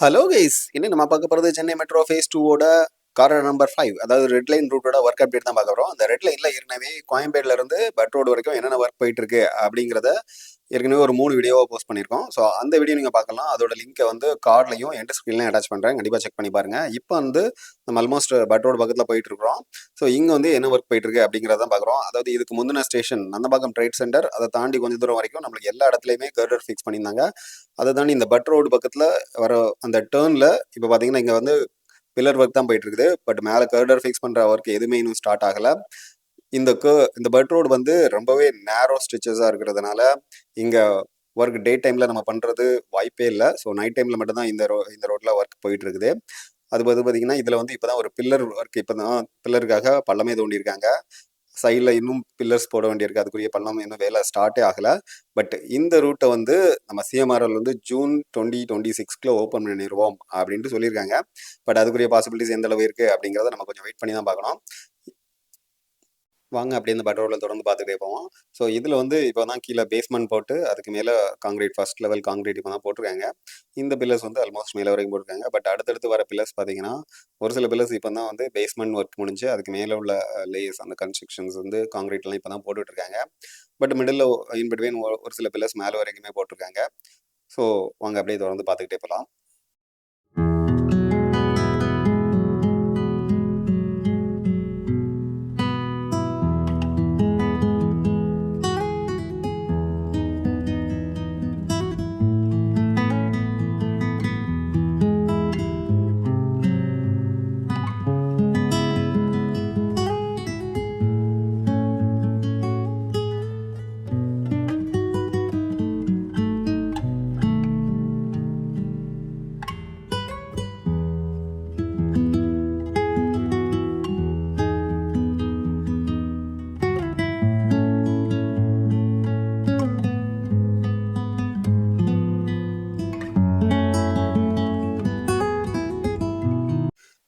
Hello guys, இன்னும் நம்ம பார்க்க போகிறது சென்னை மெட்ரோ ஃபேஸ் 2ஓட காரிடார் நம்பர் 5, அதாவது ரெட் லைன் ரூட்டோட ஒர்க் அப்டேட் தான் பார்க்க போகிறோம். அந்த ரெட் லைனில் ஏற்கனவே கோயம்பேடுல இருந்து பட் ரோடு வரைக்கும் என்னென்ன ஒர்க் போயிட்டு இருக்கு அப்படிங்கிறத ஏற்கனவே ஒரு 3 வீடியோவை போஸ்ட் பண்ணியிருக்கோம். ஸோ அந்த வீடியோ நீங்கள் பார்க்கலாம். அதோட லிங்கை வந்து கார்ட்லையும் எண்ட் ஸ்க்ரீன்லையும் அட்டாச் பண்ணுறேன், கண்டிப்பாக செக் பண்ணி பாருங்க. இப்போ வந்து நம்ம ஆல்மோஸ்ட் பட் ரோடு பக்கத்தில் போயிட்டு இருக்கிறோம். ஸோ இங்கே வந்து என்ன ஒர்க் போயிட்டு இருக்கு அப்படிங்கிறத பார்க்குறோம். அதாவது இதுக்கு முந்தின ஸ்டேஷன் நந்தம்பாக்கம் ட்ரேட் சென்டர், அதை தாண்டி கொஞ்சம் தூரம் வரைக்கும் நம்மளுக்கு எல்லா இடத்துலையுமே கர்டர் ஃபிக்ஸ் பண்ணியிருந்தாங்க. அதை தாண்டி இந்த பட் ரோடு பக்கத்தில் வர அந்த டேர்னில் இப்போ பார்த்தீங்கன்னா இங்கே வந்து பில்லர் ஒர்க் தான் போயிட்டு இருக்குது. பட் மேலே கர்டர் ஃபிக்ஸ் பண்ணுற ஒர்க் எதுவுமே இன்னும் ஸ்டார்ட் ஆகலை. இந்த பட் ரோடு வந்து ரொம்பவே நேரோ ஸ்டிச்சஸாக இருக்கிறதுனால இங்கே ஒர்க் டே டைமில் நம்ம பண்ணுறது வாய்ப்பே இல்லை. ஸோ நைட் டைமில் மட்டும்தான் இந்த ரோட்டில் ஒர்க் போயிட்டு இருக்குது. அது பார்த்தீங்கன்னா இதில் வந்து இப்போ தான் ஒரு பில்லர் ஒர்க், இப்போ தான் பில்லருக்காக பள்ளமே தோண்டியிருக்காங்க. சைடில் இன்னும் பில்லர்ஸ் போட வேண்டியிருக்கு, அதுக்குரிய பள்ளம் இன்னும் வேலை ஸ்டார்ட்டே ஆகலை. பட் இந்த ரூட்டை வந்து நம்ம சிஎம்ஆர்எல் வந்து ஜூன் 2026 ஓப்பன் பண்ணிடுவோம் அப்படின்ட்டு சொல்லியிருக்காங்க. பட் அதுக்குரிய பாசிபிலிட்டிஸ் எந்த அளவு இருக்குது அப்படிங்கிறத நம்ம கொஞ்சம் வெயிட் பண்ணி தான் பார்க்கணும். வாங்க அப்படியே இந்த பட் ரோடில் தொடர்ந்து பார்த்துட்டே போவோம். ஸோ இதில் வந்து இப்போ தான் கீழே பேஸ்மெண்ட் போட்டு அதுக்கு மேலே காங்கிரீட், ஃபர்ஸ்ட் லெவல் காங்கிரீட் இப்போ தான் போட்டிருக்காங்க. இந்த பில்லர்ஸ் வந்து ஆல்மோஸ்ட் மேலே வரைக்கும் போட்டிருக்காங்க. பட் அடுத்தடுத்து வர பில்லர்ஸ் பார்த்தீங்கன்னா ஒரு சில பில்லர்ஸ் இப்போ தான் வந்து பேஸ்மெண்ட் ஒர்க் முடிஞ்சு அதுக்கு மேலே உள்ள லேயர்ஸ், அந்த கன்ஸ்ட்ரக்ஷன்ஸ் வந்து காங்கிரீட்லாம் இப்போ தான் போட்டுட்ருக்காங்க. பட் மிடில் இன் பிட்வீன் ஒரு சில பில்லர்ஸ் மேலே வரைக்குமே போட்டிருக்காங்க. ஸோ வாங்க அப்படியே தொடர்ந்து பார்த்துக்கிட்டே போகலாம்.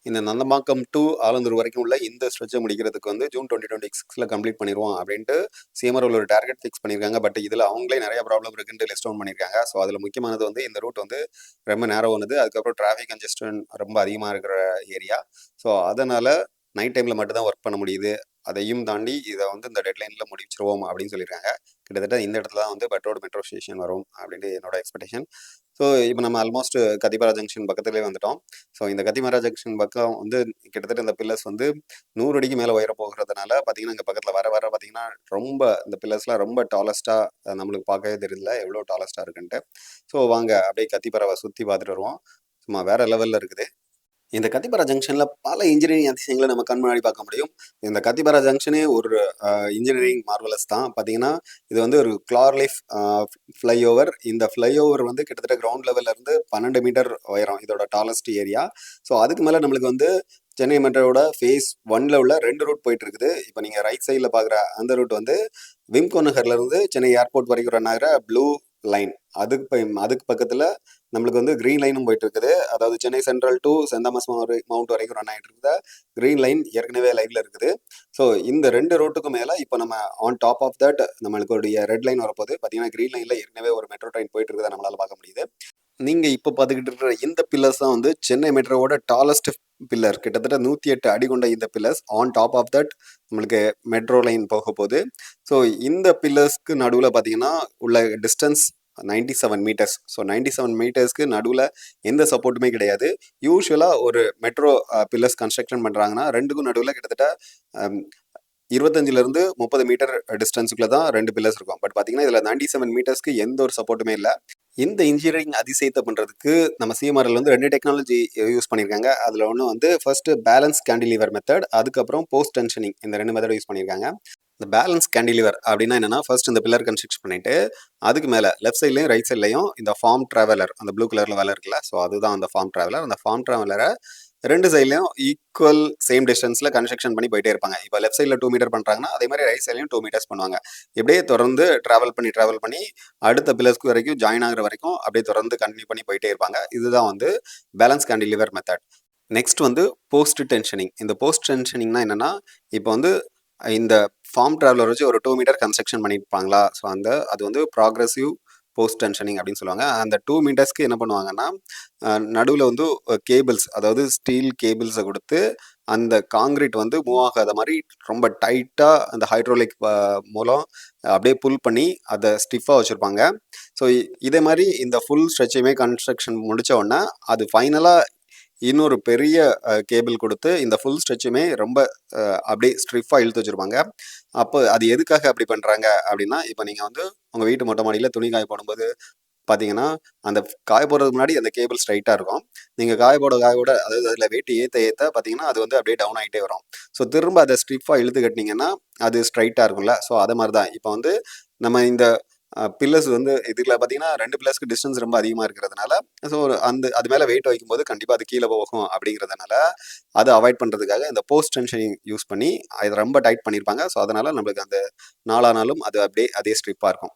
இந்த நந்தம்பாக்கம் டு ஆலந்தூர் வரைக்கும் உள்ள இந்த ஸ்ட்ரெச்சை முடிக்கிறதுக்கு வந்து ஜூன் 2026 கம்ப்ளீட் பண்ணிடுவோம் அப்படின்ட்டு சிஎம்ஆர் ஒரு டார்கெட் ஃபிக்ஸ் பண்ணியிருக்காங்க. பட் இதில் அவங்களே நிறைய ப்ராப்ளம் இருக்குன்ட்டு லிஸ்ட் டவுன் பண்ணியிருக்காங்க. ஸோ அதில் முக்கியமானது வந்து இந்த ரூட் வந்து ரொம்ப நேரம் வந்தது, அதுக்கப்புறம் டிராஃபிக் கன்ஜெஸ்டன் ரொம்ப அதிகமாக இருக்கிற ஏரியா. ஸோ அதனால் நைட் டைமில் மட்டும்தான் ஒர்க் பண்ண முடியுது. அதையும் தாண்டி இதை வந்து இந்த டெட்லைனில் முடிச்சிருவோம் அப்படின்னு சொல்லியிருக்காங்க. கிட்டத்தட்ட இந்த இடத்துல தான் வந்து பட் ரோடு மெட்ரோ ஸ்டேஷன் வரும் அப்படின்ட்டு என்னோட எக்ஸ்பெக்டேஷன். ஸோ இப்போ நம்ம ஆல்மோஸ்ட் கத்திபாரா ஜங்ஷன் பக்கத்துலேயே வந்துட்டோம். ஸோ இந்த கத்திபாரா ஜங்ஷன் பக்கம் வந்து கிட்டத்தட்ட இந்த பில்லர்ஸ் வந்து 100 அடிக்கு மேலே உயர போகிறதுனால பார்த்தீங்கன்னா இங்கே பக்கத்தில் வர வர பார்த்தீங்கன்னா ரொம்ப இந்த பில்லர்ஸ்லாம் ரொம்ப டாலஸ்ட்டாக நம்மளுக்கு பார்க்கவே தெரியல எவ்வளோ டாலஸ்ட்டாக இருக்குன்ட்டு. ஸோ வாங்க அப்படியே கத்திபாராவை சுற்றி பார்த்துட்டு வருவோம். சும்மா வேற லெவலில் இருக்குது. இந்த கத்திபாரா ஜங்ஷனில் பல இன்ஜினியரிங் அதிசயங்களை நம்ம கண் முன்னாடி பார்க்க முடியும். இந்த கத்திபாரா ஜங்ஷனே ஒரு இன்ஜினியரிங் மார்வலஸ் தான். பார்த்தீங்கன்னா இது வந்து ஒரு கிளார்லைஃப் ஃப்ளைஓவர். இந்த ஃப்ளைஓவர் வந்து கிட்டத்தட்ட கிரவுண்ட் லெவல்ல இருந்து 12 மீட்டர் உயரம், இதோட டாலஸ்ட் ஏரியா. ஸோ அதுக்கு மேலே நம்மளுக்கு வந்து சென்னை மெட்ரோட ஃபேஸ் 1ல உள்ள 2 ரூட் போயிட்டு இருக்குது. இப்போ நீங்கள் ரைட் சைடில் பார்க்குற அந்த ரூட் வந்து விம்கோ நகர்லேருந்து சென்னை ஏர்போர்ட் வரைக்கும் ரன் ஆகிற ப்ளூ லைன். அதுக்கு பக்கத்தில் நம்மளுக்கு வந்து கிரீன் லைனும் போயிட்டு இருக்குது. அதாவது Chennai central to saint Thomas Mount வரைக்கும் ரன் ஆகிட்டு இருக்குது. கிரீன் லைன் ஏற்கனவே லைவ்ல இருக்குது. ஸோ இந்த 2 ரூட்டுக்கும் மேலே இப்போ நம்ம ஆன் டாப் ஆஃப் தட் நம்மளுக்கு ஒரு ரெட் லைன் வரப்போது. பார்த்தீங்கன்னா கிரீன் லைனில் ஏற்கனவே ஒரு மெட்ரோ ட்ரெயின் போயிட்டு இருக்கிறத நம்மளால பார்க்க முடியுது. நீங்கள் இப்போ பார்த்துக்கிட்டு இருக்கிற இந்த பில்லர்ஸ் தான் வந்து சென்னை மெட்ரோவோட டாலஸ்ட் பில்லர். கிட்டத்தட்ட 108 அடி கொண்ட இந்த pillars on top of that நம்மளுக்கு மெட்ரோ லைன் போக போகுது. ஸோ இந்த பில்லர்ஸ்க்கு நடுவில் பார்த்தீங்கன்னா உள்ள டிஸ்டன்ஸ் 97 மீட்டர்ஸ். ஸோ 97 மீட்டர்ஸ்க்கு நடுவில் எந்த சப்போர்ட்டுமே கிடையாது. யூஸ்வலாக ஒரு மெட்ரோ பில்லர்ஸ் கன்ஸ்ட்ரக்ஷன் பண்ணுறாங்கன்னா ரெண்டுக்கும் நடுவில் கிட்டத்தட்ட 25லேருந்து 30 மீட்டர் டிஸ்டன்ஸுக்குள்ள தான் 2 பில்லர்ஸ் இருக்கும். பட் பார்த்தீங்கன்னா இதில் 97 மீட்டர்ஸ்க்கு எந்த ஒரு சப்போர்ட்டுமே இல்லை. இந்த இன்ஜினியரிங் அதிசயத்தை பண்ணுறதுக்கு நம்ம சிஎம்ஆர்எல் வந்து 2 டெக்னாலஜி யூஸ் பண்ணியிருக்காங்க. அதில் ஒன்று வந்து ஃபர்ஸ்ட் பேலன்ஸ் கேண்டிலீவர் மெத்தட், அதுக்கப்புறம் போஸ்ட் டென்ஷனிங். இந்த 2 மெத்தட் யூஸ் பண்ணியிருக்காங்க. இந்த பேலன்ஸ் கேண்டிலிவர் அப்படின்னா என்னன்னா, ஃபர்ஸ்ட் இந்த பில்லர் கன்ஸ்ட்ரக்ட் பண்ணிட்டு அதுக்கு மேலே லெஃப்ட் சைட்லையும் ரைட் சைட்லையும் இந்த ஃபார்ம் ட்ராவலர், அந்த ப்ளூ கலரில் வேலை இருக்குல்ல, ஸோ அதுதான் அந்த ஃபார்ம் ட்ராவலர். அந்த ஃபார்ம் ட்ராவலரை 2 சைட்லையும் ஈக்குவல் சேம் டிஸ்டன்ஸில் கன்ஸ்ட்ரக்ஷன் பண்ணி போயிட்டே இருப்பாங்க. இப்போ லெஃப்ட் சைடில் 2 மீட்டர் பண்ணுறாங்கன்னா அதே மாதிரி ரைட் சைட்லையும் 2 மீட்டர்ஸ் பண்ணுவாங்க. இப்படியே தொடர்ந்து ட்ராவல் பண்ணி அடுத்த பில்லர்ஸ்க்கு வரைக்கும் ஜாயின் ஆகிற வரைக்கும் அப்படியே தொடர்ந்து கண்டினியூ பண்ணி போயிட்டே இருப்பாங்க. இதுதான் வந்து பேலன்ஸ் கேண்டிலிவர் மெத்தட். நெக்ஸ்ட் வந்து போஸ்ட் டென்ஷனிங். இந்த போஸ்ட் டென்ஷனிங்னா என்னன்னா, இப்போ வந்து இந்த ஃபார்ம் ட்ராவலர் வச்சு ஒரு 2 மீட்டர் கன்ஸ்ட்ரக்ஷன் பண்ணியிருப்பாங்களா, ஸோ அது வந்து ப்ராக்ரஸிவ் போஸ்ட் டென்ஷனிங் அப்படின்னு சொல்லுவாங்க. அந்த 2 மீட்டர்ஸ்க்கு என்ன பண்ணுவாங்கன்னா, நடுவில் வந்து கேபிள்ஸ், அதாவது ஸ்டீல் கேபிள்ஸை கொடுத்து அந்த காங்கிரீட் வந்து மூவ் ஆகாத மாதிரி ரொம்ப டைட்டாக அந்த ஹைட்ரோலிக் மூலம் அப்படியே புல் பண்ணி அதை ஸ்டிஃபாக வச்சுருப்பாங்க. ஸோ இதே மாதிரி இந்த ஃபுல் ஸ்ட்ரெச்சையுமே கன்ஸ்ட்ரக்ஷன் முடித்த உடனே அது ஃபைனலாக இன்னொரு பெரிய கேபிள் கொடுத்து இந்த ஃபுல் ஸ்ட்ரெச்சுமே ரொம்ப அப்படியே ஸ்ட்ரிஃபாக இழுத்து வச்சுருப்பாங்க. அப்போ அது எதுக்காக அப்படி பண்ணுறாங்க அப்படின்னா, இப்போ நீங்கள் வந்து உங்கள் வீட்டு மொட்டை மாடியில் துணி காய போடும்போது பார்த்தீங்கன்னா, அந்த காய போடுறதுக்கு முன்னாடி அந்த கேபிள் ஸ்ட்ரைட்டாக இருக்கும். நீங்கள் காய போட அதாவது அதில் வெயிட் ஏற்ற பார்த்தீங்கன்னா அது வந்து அப்படியே டவுன் ஆகிட்டே வரும். ஸோ திரும்ப அதை ஸ்ட்ரிஃபாக இழுத்து கட்டினீங்கன்னா அது ஸ்ட்ரைட்டாக இருக்கும்ல. ஸோ அதை மாதிரி தான் இப்போ வந்து நம்ம இந்த பில்லர்ஸ் வந்து இதில் பார்த்தீங்கன்னா 2 பில்லர்ஸ்க்கு டிஸ்டன்ஸ் ரொம்ப அதிகமாக இருக்கிறதுனால, ஸோ அது மேலே வெயிட் வைக்கும்போது கண்டிப்பாக அது கீழே போகும் அப்படிங்கிறதுனால அதை அவாய்ட் பண்ணுறதுக்காக இந்த போஸ்ட் டென்ஷனிங் யூஸ் பண்ணி அதை ரொம்ப டைட் பண்ணியிருப்பாங்க. ஸோ அதனால் நம்மளுக்கு அந்த நாளானாலும் அது அப்படியே அதே ஸ்ட்ரிப்பாக இருக்கும்.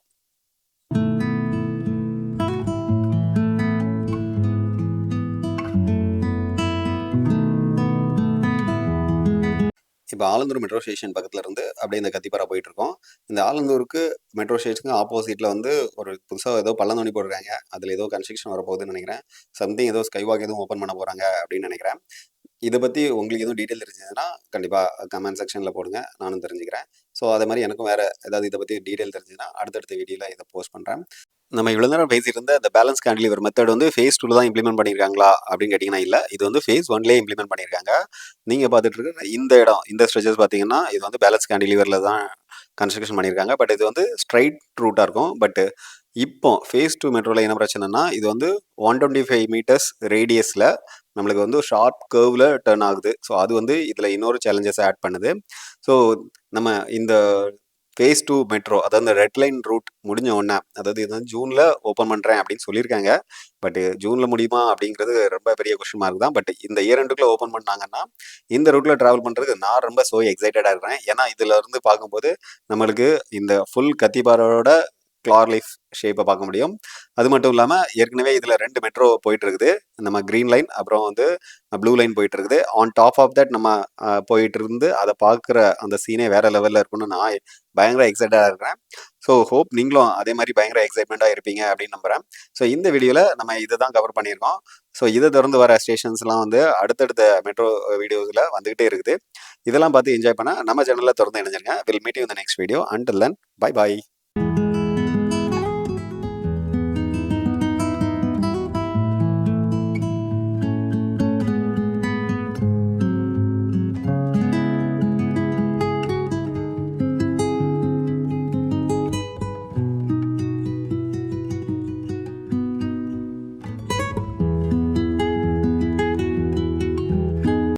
இப்போ ஆலந்தூர் மெட்ரோ ஸ்டேஷன் பக்கத்தில் இருந்து அப்படியே இந்த கத்திப்பாரா போயிட்டு இருக்கோம். இந்த ஆலந்தூருக்கு மெட்ரோ ஸ்டேஷனுக்கு ஆப்போசிட்டில் வந்து ஒரு புதுசாக ஏதோ பள்ளம் தோண்டி போடுறாங்க. அதில் ஏதோ கன்ஸ்ட்ரக்ஷன் வரப்போகுதுன்னு நினைக்கிறேன். சம்திங் ஏதோ ஸ்கைவாக் எதுவும் ஓப்பன் பண்ண போகிறாங்க அப்படின்னு நினைக்கிறேன். இதை பற்றி உங்களுக்கு எதுவும் டீட்டெயில் தெரிஞ்சதுன்னா கண்டிப்பாக கமெண்ட் செக்ஷனில் போடுங்க, நானும் தெரிஞ்சுக்கிறேன். ஸோ அதே மாதிரி எனக்கும் வேறு ஏதாவது இதை பற்றி டீட்டெயில் தெரிஞ்சுன்னா அடுத்தடுத்த வீடியோவில் இதை போஸ்ட் பண்ணுறேன். நம்ம இவ்வளோ நேரம் பேசிட்டு இருந்த இந்த பேலன்ஸ் கேண்டிலிவர் மெத்தட் வந்து ஃபேஸ் 2 தான் இம்ப்ளிமெண்ட் பண்ணியிருக்காங்களா அப்படின்னு கேட்டிங்கன்னா இல்லை, இது வந்து ஃபேஸ் 1லேயே இம்ப்ளிமெண்ட் பண்ணியிருக்காங்க. நீங்கள் பார்த்துட்டு இருக்க இந்த இடம், இந்த ஸ்ட்ரெச்சஸ் பார்த்தீங்கன்னா இது வந்து பேலன்ஸ் கேண்டிலிவரில் தான் கன்ஸ்ட்ரக்ஷன் பண்ணியிருக்காங்க. பட் இது வந்து ஸ்ட்ரைட் ரூட்டாக இருக்கும். பட் இப்போ ஃபேஸ் 2 மெட்ரோவில் என்ன பிரச்சனைனா, இது வந்து 125 மீட்டர்ஸ் ரேடியஸில் நம்மளுக்கு வந்து ஷார்ப் கர்வில் டர்ன் ஆகுது. ஸோ அது வந்து இதில் இன்னொரு சேலஞ்சஸ் ஆட் பண்ணுது. ஸோ நம்ம இந்த ஃபேஸ் 2 மெட்ரோ, அதாவது இந்த ரெட் லைன் ரூட் முடிஞ்ச உடனே, அதாவது இது வந்து ஜூனில் ஓப்பன் பண்ணுறேன் அப்படின்னு சொல்லியிருக்காங்க. பட் ஜூனில் முடியுமா அப்படிங்கிறது ரொம்ப பெரிய கொஸ்டின் மார்க் தான். பட் இந்த இயர் எண்டுக்குள்ளே ஓப்பன் பண்ணாங்கன்னா இந்த ரூட்டில் ட்ராவல் பண்ணுறதுக்கு நான் ரொம்ப எக்ஸைட்டடாக இருக்கிறேன். ஏன்னா இதில் இருந்து பார்க்கும்போது நம்மளுக்கு இந்த ஃபுல் கத்திபாரோட கிளார் லீஃப் ஷேப்பை பார்க்க முடியும். அது மட்டும் இல்லாமல் ஏற்கனவே இதில் 2 மெட்ரோ போயிட்டு இருக்குது. நம்ம க்ரீன் லைன் அப்புறம் வந்து ப்ளூ லைன் போயிட்டு இருக்குது. ஆன் டாப் ஆஃப் தட் நம்ம போயிட்டு இருந்து அதை பார்க்குற அந்த சீனே வேற லெவலில் இருக்குன்னு நான் பயங்கர எக்ஸைட்டடாக இருக்கிறேன். ஸோ ஹோப் நீங்களும் அதே மாதிரி பயங்கர எக்ஸைட்மெண்ட்டாக இருப்பீங்க அப்படின்னு நம்புகிறேன். ஸோ இந்த வீடியோவில் நம்ம இதை தான் கவர் பண்ணியிருக்கோம். ஸோ இதை தொடர்ந்து வர ஸ்டேஷன்ஸ்லாம் வந்து அடுத்தடுத்த மெட்ரோ வீடியோஸில் வந்துகிட்டே இருக்குது. இதெல்லாம் பார்த்து என்ஜாய் பண்ண நம்ம சேனலில் தொடர்ந்து இணைஞ்சிருங்க. Will meet you in the next video. Until then bye bye.